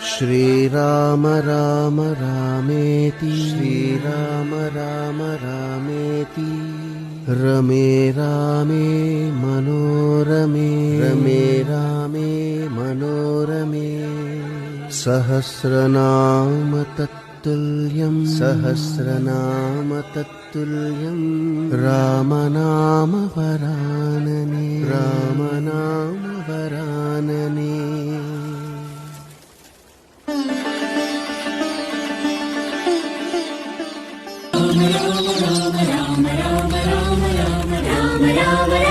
श्रीराम राम रामेति श्रीराम राम रामेति रमे रामे मनोरमे रमे रामे मनोरमे सहस्रनाम तत्तुल्यं सहस्रनाम तत्तुल्यं रामनाम वरानने रामनाम वरानने राम राम राम राम राम राम राम राम